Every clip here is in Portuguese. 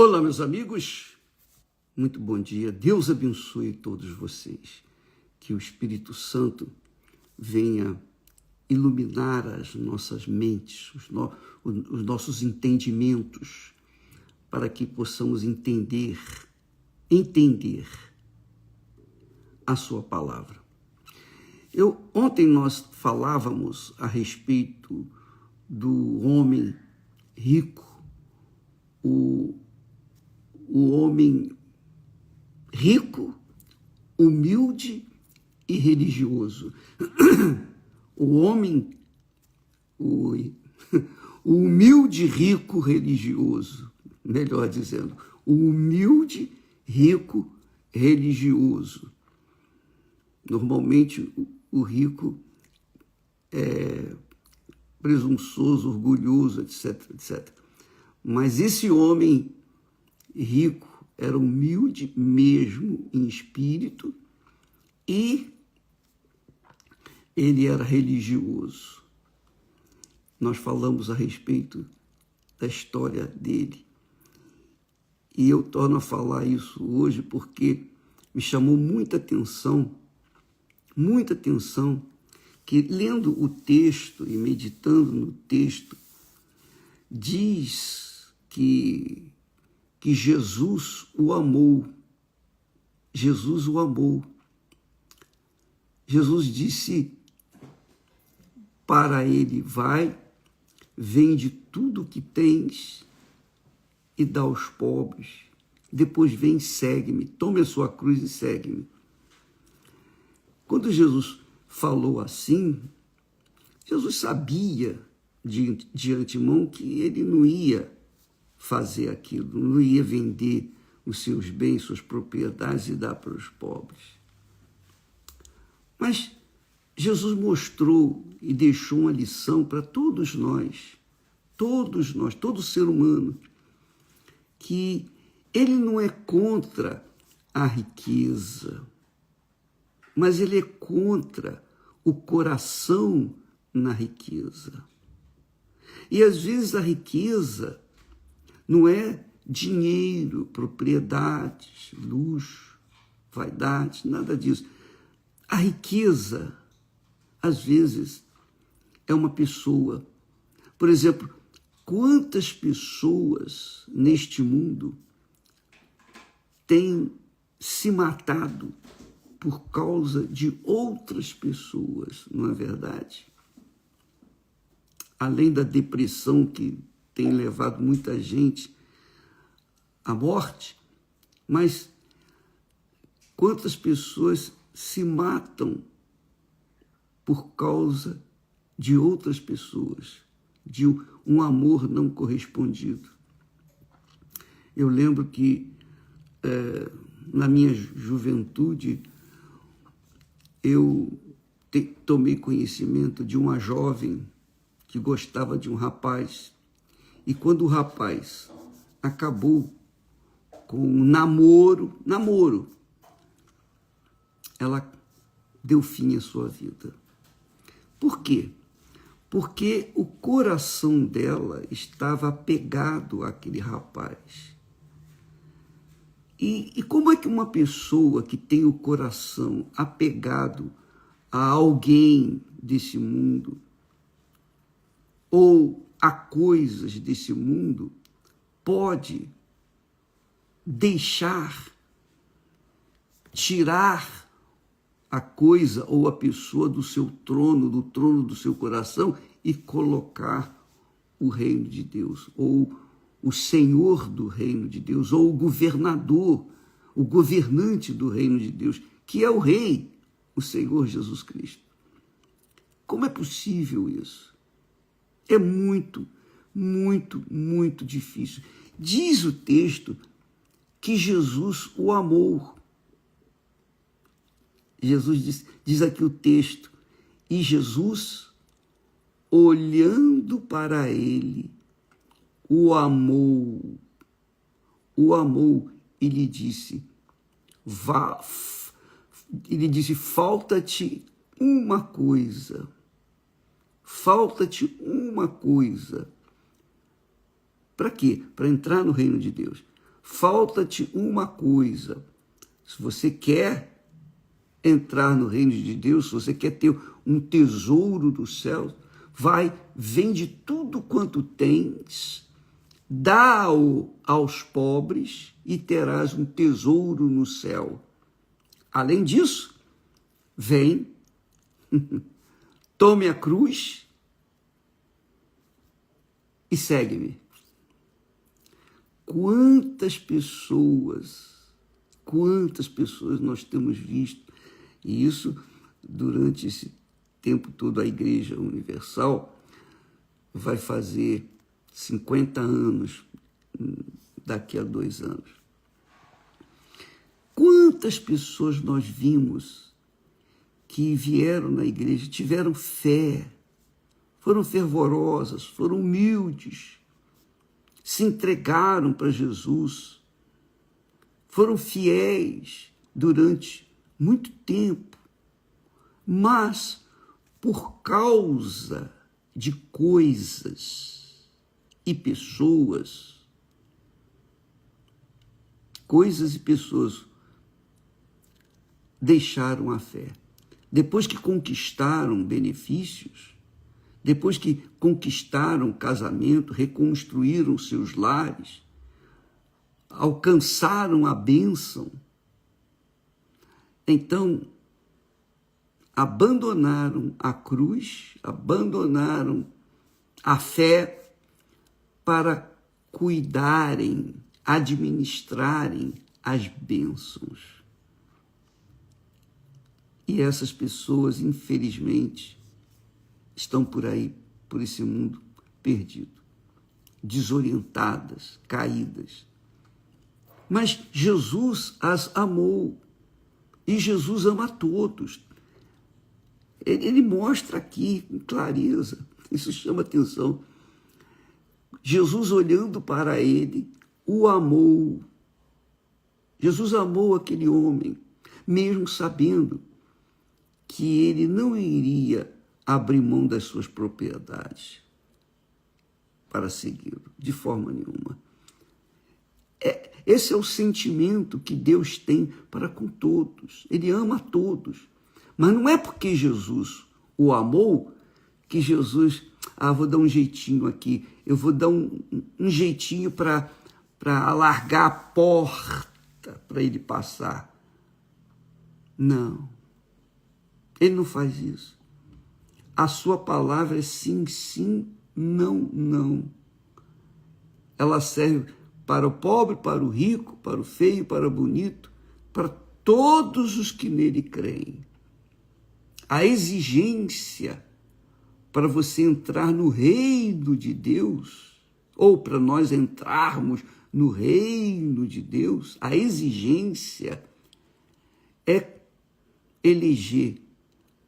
Olá, meus amigos, muito bom dia. Deus abençoe todos vocês. Que o Espírito Santo venha iluminar as nossas mentes, os nossos entendimentos, para que possamos entender a sua palavra. Ontem nós falávamos a respeito do homem rico, o homem rico, humilde e religioso. O humilde, rico, religioso. Melhor dizendo, o humilde, rico, religioso. Normalmente, o rico é presunçoso, orgulhoso, etc, etc. Mas esse homem rico era humilde mesmo em espírito e ele era religioso. Nós falamos a respeito da história dele. E eu torno a falar isso hoje porque me chamou muita atenção, que lendo o texto e meditando no texto, diz que Jesus o amou. Jesus o amou. Jesus disse para ele: vai, vende tudo o que tens e dá aos pobres. Depois vem e segue-me. Tome a sua cruz e segue-me. Quando Jesus falou assim, Jesus sabia de antemão que ele não ia fazer aquilo, não ia vender os seus bens, suas propriedades e dar para os pobres. Mas Jesus mostrou e deixou uma lição para todos nós, todo ser humano, que ele não é contra a riqueza, mas ele é contra o coração na riqueza. E às vezes a riqueza não é dinheiro, propriedades, luxo, vaidade, nada disso. A riqueza, às vezes, é uma pessoa. Por exemplo, quantas pessoas neste mundo têm se matado por causa de outras pessoas, não é verdade? Além da depressão que tem levado muita gente à morte, mas quantas pessoas se matam por causa de outras pessoas, de um amor não correspondido. Eu lembro que na minha juventude eu tomei conhecimento de uma jovem que gostava de um rapaz. E quando o rapaz acabou com um namoro, ela deu fim à sua vida. Por quê? Porque o coração dela estava apegado àquele rapaz. E como é que uma pessoa que tem o coração apegado a alguém desse mundo ou a coisas desse mundo pode tirar a coisa ou a pessoa do seu trono, do trono do seu coração e colocar o reino de Deus, ou o Senhor do reino de Deus, ou o governador, o governante do reino de Deus, que é o Rei, o Senhor Jesus Cristo. Como é possível isso? É muito difícil. Diz o texto que Jesus o amou. Jesus diz aqui o texto, e Jesus, olhando para ele, o amou e lhe disse, falta-te uma coisa. Para quê? Para entrar no reino de Deus. falta-te uma coisa. Se você quer entrar no reino de Deus, se você quer ter um tesouro do céu, vai, vende tudo quanto tens, dá-o aos pobres e terás um tesouro no céu. Além disso, vem, tome a cruz e segue-me. Quantas pessoas nós temos visto, e isso durante esse tempo todo a Igreja Universal vai fazer 50 anos daqui a 2 anos. Quantas pessoas nós vimos que vieram na igreja, tiveram fé, foram fervorosas, foram humildes, se entregaram para Jesus, foram fiéis durante muito tempo, mas por causa de coisas e pessoas, deixaram a fé. Depois que conquistaram benefícios, depois que conquistaram casamento, reconstruíram seus lares, alcançaram a bênção, então abandonaram a cruz, abandonaram a fé para cuidarem, administrarem as bênçãos. E essas pessoas, infelizmente, estão por aí, por esse mundo perdido, desorientadas, caídas. Mas Jesus as amou, e Jesus ama a todos. Ele mostra aqui com clareza, isso chama atenção. Jesus, olhando para ele, o amou. Jesus amou aquele homem, mesmo sabendo que ele não iria abrir mão das suas propriedades para segui-lo, de forma nenhuma. Esse é o sentimento que Deus tem para com todos. Ele ama a todos. Mas não é porque Jesus o amou que Jesus, vou dar um jeitinho aqui, eu vou dar um jeitinho para alargar a porta para ele passar. Não. Ele não faz isso. A sua palavra é sim, sim, não, não. Ela serve para o pobre, para o rico, para o feio, para o bonito, para todos os que nele creem. A exigência para você entrar no reino de Deus, ou para nós entrarmos no reino de Deus, a exigência é eleger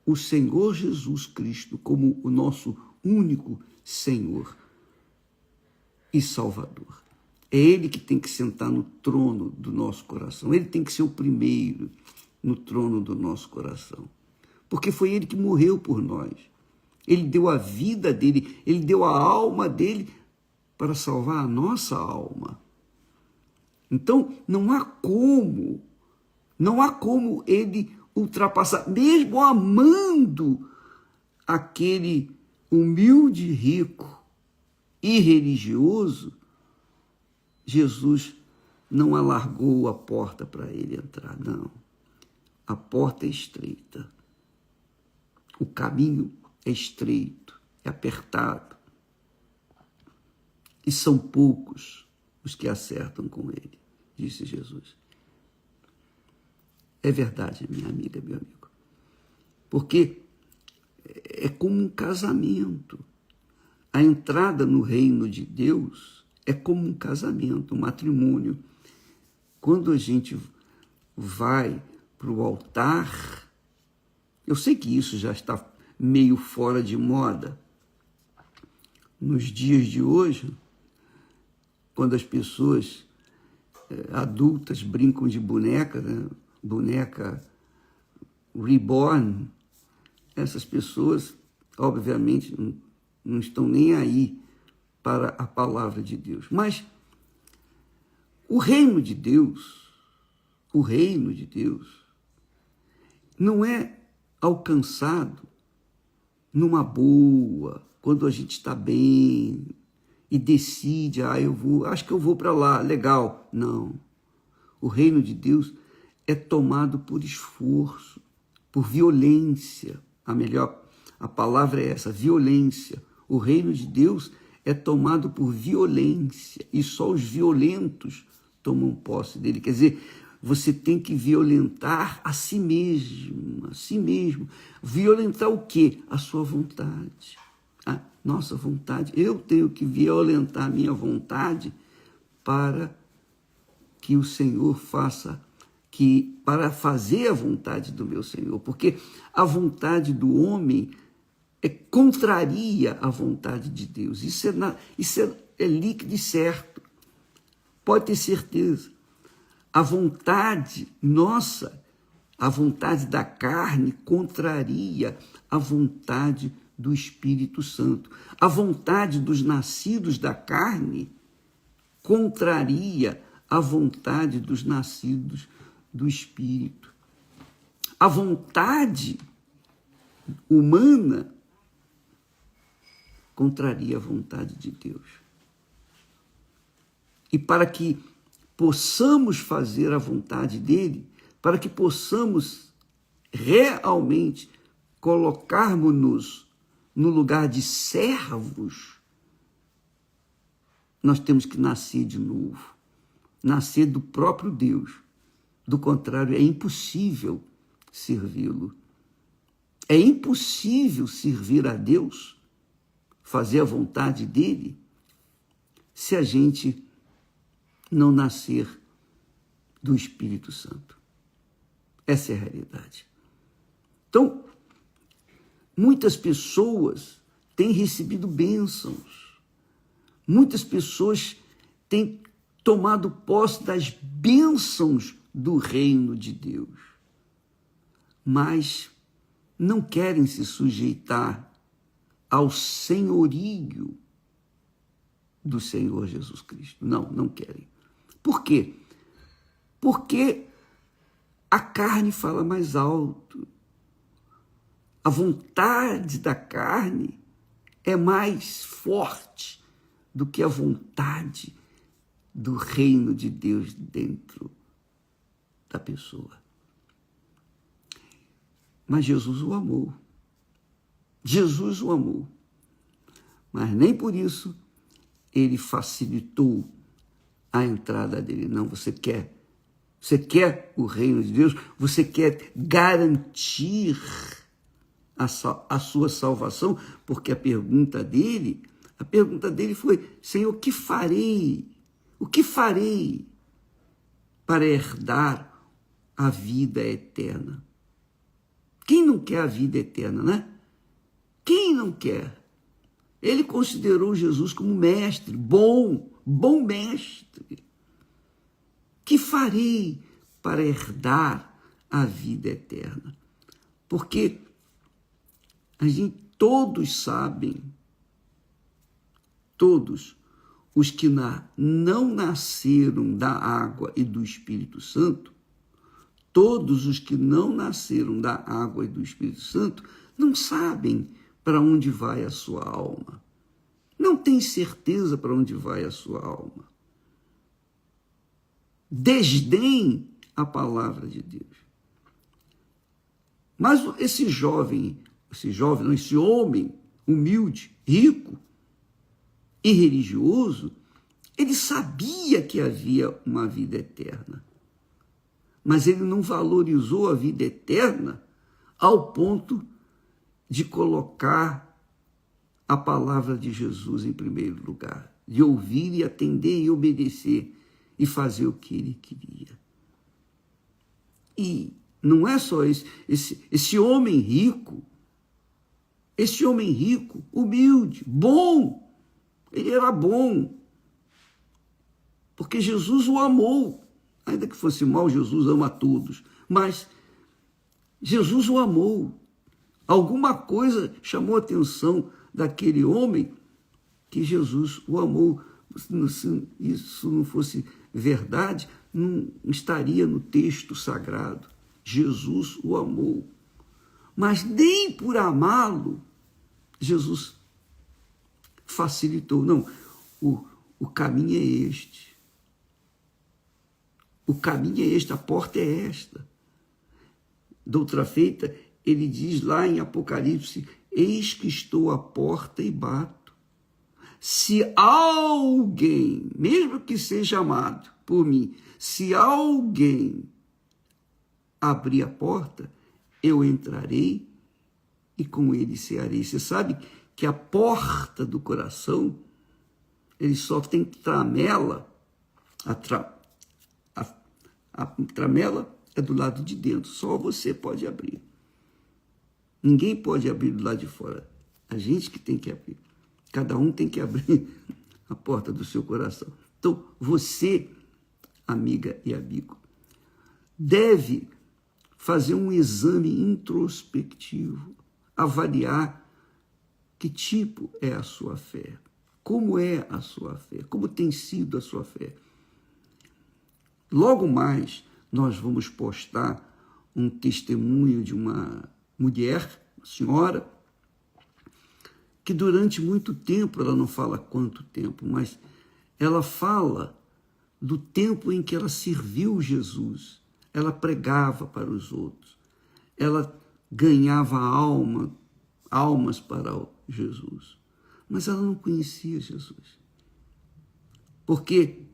o Senhor Jesus Cristo como o nosso único Senhor e Salvador. É Ele que tem que sentar no trono do nosso coração. Ele tem que ser o primeiro no trono do nosso coração. Porque foi Ele que morreu por nós. Ele deu a vida dele, Ele deu a alma dele para salvar a nossa alma. Então, não há como Ele ultrapassar, mesmo amando aquele humilde, rico e religioso, Jesus não alargou a porta para ele entrar, não. A porta é estreita. O caminho é estreito, é apertado. E são poucos os que acertam com ele, disse Jesus. É verdade, minha amiga, meu amigo. Porque é como um casamento. A entrada no reino de Deus é como um casamento, um matrimônio. Quando a gente vai para o altar, eu sei que isso já está meio fora de moda. Nos dias de hoje, quando as pessoas adultas brincam de boneca, né? Boneca reborn, essas pessoas, obviamente, não estão nem aí para a palavra de Deus. Mas O reino de Deus não é alcançado numa boa, quando a gente está bem e decide, acho que eu vou para lá, legal. Não. O reino de Deus é tomado por esforço, por violência. A palavra é essa, violência. O reino de Deus é tomado por violência e só os violentos tomam posse dele. Quer dizer, você tem que violentar a si mesmo, a si mesmo. Violentar o quê? A sua vontade, a nossa vontade. Eu tenho que violentar a minha vontade para que o Senhor para fazer a vontade do meu Senhor, porque a vontade do homem contraria a vontade de Deus. Isso é líquido e certo. Pode ter certeza. A vontade nossa, a vontade da carne, contraria a vontade do Espírito Santo. A vontade dos nascidos da carne contraria a vontade dos nascidos do Espírito. A vontade humana contraria a vontade de Deus. E para que possamos fazer a vontade dele, para que possamos realmente colocarmos-nos no lugar de servos, nós temos que nascer de novo, nascer do próprio Deus. Do contrário, é impossível servi-lo. É impossível servir a Deus, fazer a vontade dele, se a gente não nascer do Espírito Santo. Essa é a realidade. Então, muitas pessoas têm recebido bênçãos. Muitas pessoas têm tomado posse das bênçãos do reino de Deus, mas não querem se sujeitar ao senhorio do Senhor Jesus Cristo. Não querem. Por quê? Porque a carne fala mais alto. A vontade da carne é mais forte do que a vontade do reino de Deus dentro da pessoa. Mas Jesus o amou. Jesus o amou. Mas nem por isso ele facilitou a entrada dele. Não, você quer o reino de Deus, você quer garantir a sua salvação, porque a pergunta dele foi: Senhor, o que farei? O que farei para herdar a vida eterna? Quem não quer a vida eterna, né? Quem não quer? Ele considerou Jesus como mestre, bom mestre. Que farei para herdar a vida eterna? Porque todos sabem, todos os que não nasceram da água e do Espírito Santo, todos os que não nasceram da água e do Espírito Santo não sabem para onde vai a sua alma. Não tem certeza para onde vai a sua alma. Desdém a palavra de Deus. Mas esse homem humilde, rico e religioso, ele sabia que havia uma vida eterna. Mas ele não valorizou a vida eterna ao ponto de colocar a palavra de Jesus em primeiro lugar, de ouvir e atender e obedecer e fazer o que ele queria. E não é só esse homem rico, humilde, bom, ele era bom, porque Jesus o amou. Ainda que fosse mal, Jesus ama a todos, mas Jesus o amou. Alguma coisa chamou a atenção daquele homem que Jesus o amou. Se isso não fosse verdade, não estaria no texto sagrado. Jesus o amou. Mas nem por amá-lo, Jesus facilitou. Não, o caminho é este. O caminho é este, a porta é esta. Doutra feita, ele diz lá em Apocalipse, eis que estou à porta e bato. Se alguém, mesmo que seja amado por mim, se alguém abrir a porta, eu entrarei e com ele cearei. Você sabe que a porta do coração, ele só tem tramela, a tramela é do lado de dentro, só você pode abrir. Ninguém pode abrir do lado de fora, a gente que tem que abrir. Cada um tem que abrir a porta do seu coração. Então, você, amiga e amigo, deve fazer um exame introspectivo, avaliar que tipo é a sua fé, como é a sua fé, como tem sido a sua fé. Logo mais, nós vamos postar um testemunho de uma mulher, uma senhora, que durante muito tempo, ela não fala quanto tempo, mas ela fala do tempo em que ela serviu Jesus. Ela pregava para os outros, ela ganhava almas para Jesus, mas ela não conhecia Jesus, porque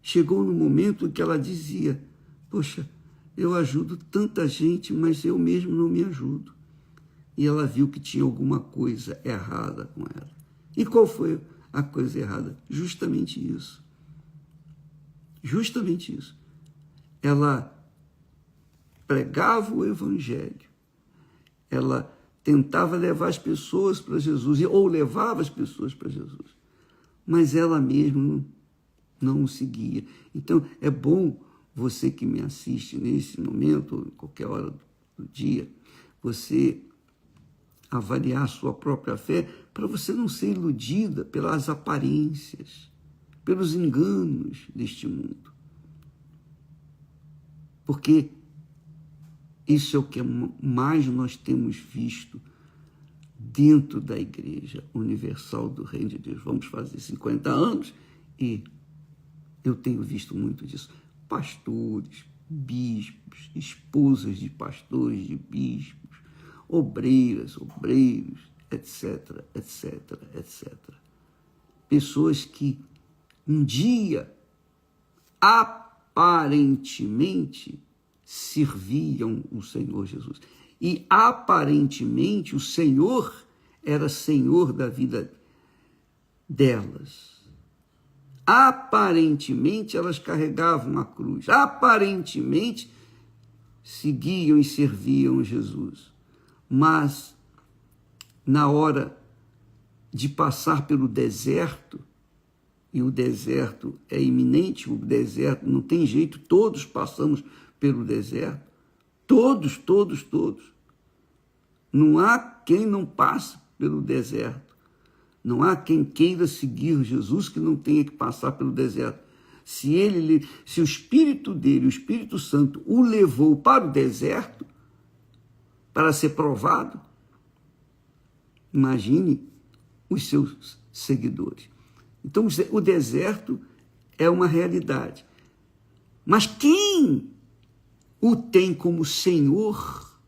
chegou no momento em que ela dizia, poxa, eu ajudo tanta gente, mas eu mesmo não me ajudo. E ela viu que tinha alguma coisa errada com ela. E qual foi a coisa errada? Justamente isso. Justamente isso. Ela pregava o evangelho, ela tentava levar as pessoas para Jesus, ou levava as pessoas para Jesus, mas ela mesma não o seguia. Então, é bom você que me assiste nesse momento, ou em qualquer hora do dia, você avaliar a sua própria fé, para você não ser iludida pelas aparências, pelos enganos deste mundo. Porque isso é o que mais nós temos visto dentro da Igreja Universal do Reino de Deus. Vamos fazer 50 anos e eu tenho visto muito disso. Pastores, bispos, esposas de pastores, de bispos, obreiras, obreiros, etc, etc, etc. Pessoas que um dia aparentemente serviam o Senhor Jesus. E aparentemente o Senhor era Senhor da vida delas. Aparentemente elas carregavam a cruz. Aparentemente seguiam e serviam Jesus. Mas na hora de passar pelo deserto, e o deserto é iminente, o deserto não tem jeito, todos passamos pelo deserto, todos. Não há quem não passe pelo deserto, não há quem queira seguir Jesus que não tenha que passar pelo deserto. Se o Espírito dele, o Espírito Santo, o levou para o deserto para ser provado, imagine os seus seguidores. Então, o deserto é uma realidade. Mas quem o tem como Senhor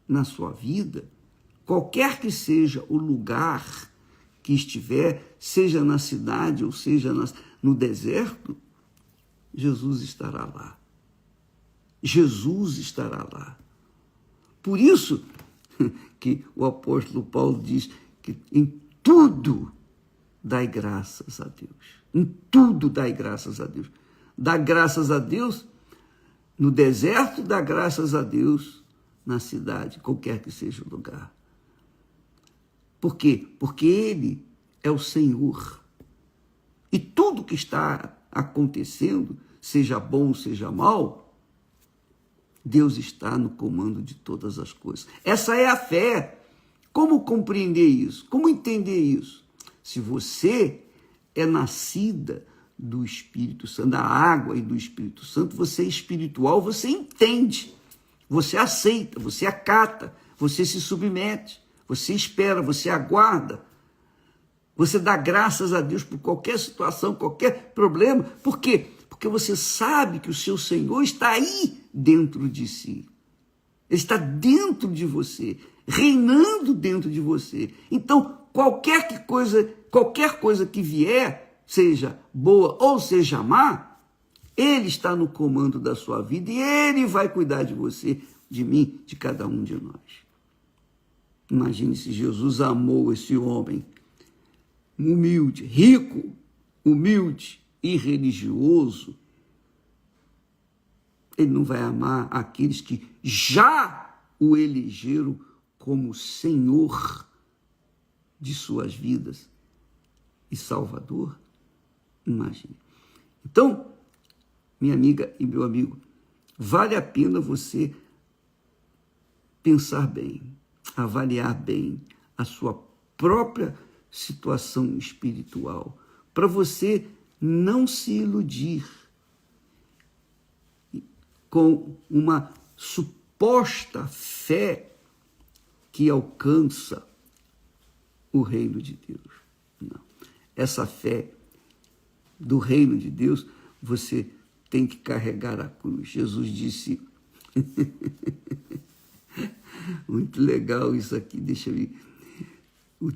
na sua vida, qualquer que seja o lugar que estiver, seja na cidade ou seja no deserto, Jesus estará lá. Jesus estará lá. Por isso que o apóstolo Paulo diz que em tudo dai graças a Deus. Em tudo dai graças a Deus. Dá graças a Deus no deserto, dá graças a Deus na cidade, qualquer que seja o lugar. Por quê? Porque Ele é o Senhor. E tudo que está acontecendo, seja bom, seja mal, Deus está no comando de todas as coisas. Essa é a fé. Como compreender isso? Como entender isso? Se você é nascida do Espírito Santo, da água e do Espírito Santo, você é espiritual, você entende, você aceita, você acata, você se submete, você espera, você aguarda, você dá graças a Deus por qualquer situação, qualquer problema. Por quê? Porque você sabe que o seu Senhor está aí dentro de si. Ele está dentro de você, reinando dentro de você. Então, qualquer coisa que vier, seja boa ou seja má, Ele está no comando da sua vida e Ele vai cuidar de você, de mim, de cada um de nós. Imagine se Jesus amou esse homem humilde, rico, humilde e religioso. Ele não vai amar aqueles que já o elegeram como Senhor de suas vidas e Salvador? Imagine. Então, minha amiga e meu amigo, vale a pena você pensar bem, avaliar bem a sua própria situação espiritual, para você não se iludir com uma suposta fé que alcança o reino de Deus. Não. Essa fé do reino de Deus, você tem que carregar a cruz. Jesus disse, muito legal isso aqui, deixa eu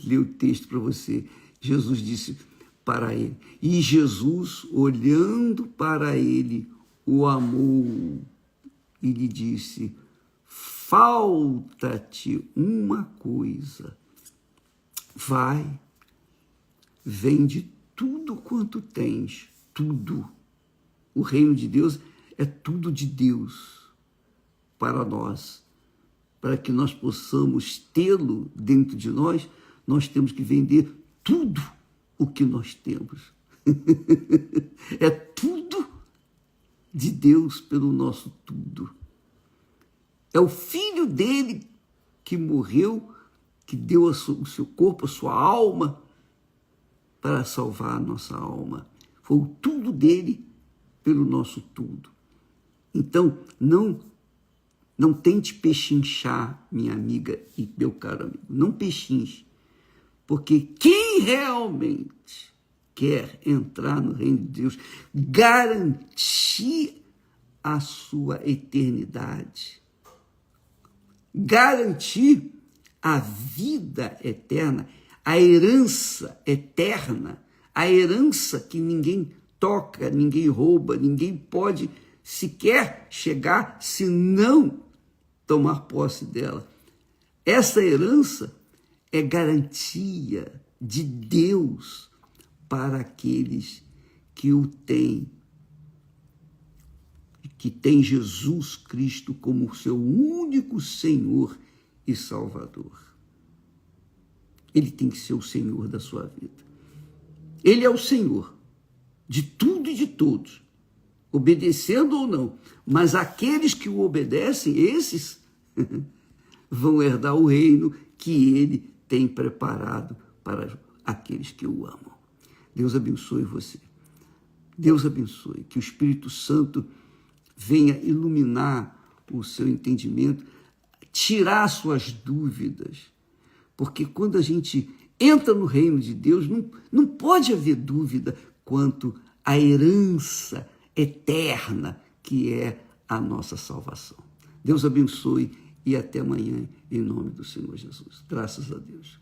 ler o texto para você. Jesus disse para ele, e Jesus, olhando para ele, o amou e lhe disse, falta-te uma coisa, vai, vende tudo quanto tens, tudo. O reino de Deus é tudo de Deus para nós. Para que nós possamos tê-lo dentro de nós, nós temos que vender tudo o que nós temos. É tudo de Deus pelo nosso tudo. É o Filho dele que morreu, que deu o seu corpo, a sua alma, para salvar a nossa alma. Foi o tudo dele pelo nosso tudo. Então, não tente pechinchar, minha amiga e meu caro amigo. Não pechinche. Porque quem realmente quer entrar no reino de Deus, garantir a sua eternidade, garantir a vida eterna, a herança eterna, a herança que ninguém toca, ninguém rouba, ninguém pode sequer chegar se não tomar posse dela. Essa herança é garantia de Deus para aqueles que o têm, que tem Jesus Cristo como seu único Senhor e Salvador. Ele tem que ser o Senhor da sua vida. Ele é o Senhor de tudo e de todos, obedecendo ou não. Mas aqueles que o obedecem, esses vão herdar o reino que ele tem preparado para aqueles que o amam. Deus abençoe você. Deus abençoe. Que o Espírito Santo venha iluminar o seu entendimento, tirar suas dúvidas. Porque quando a gente entra no reino de Deus, não pode haver dúvida quanto à herança eterna que é a nossa salvação. Deus abençoe e até amanhã, em nome do Senhor Jesus. Graças a Deus.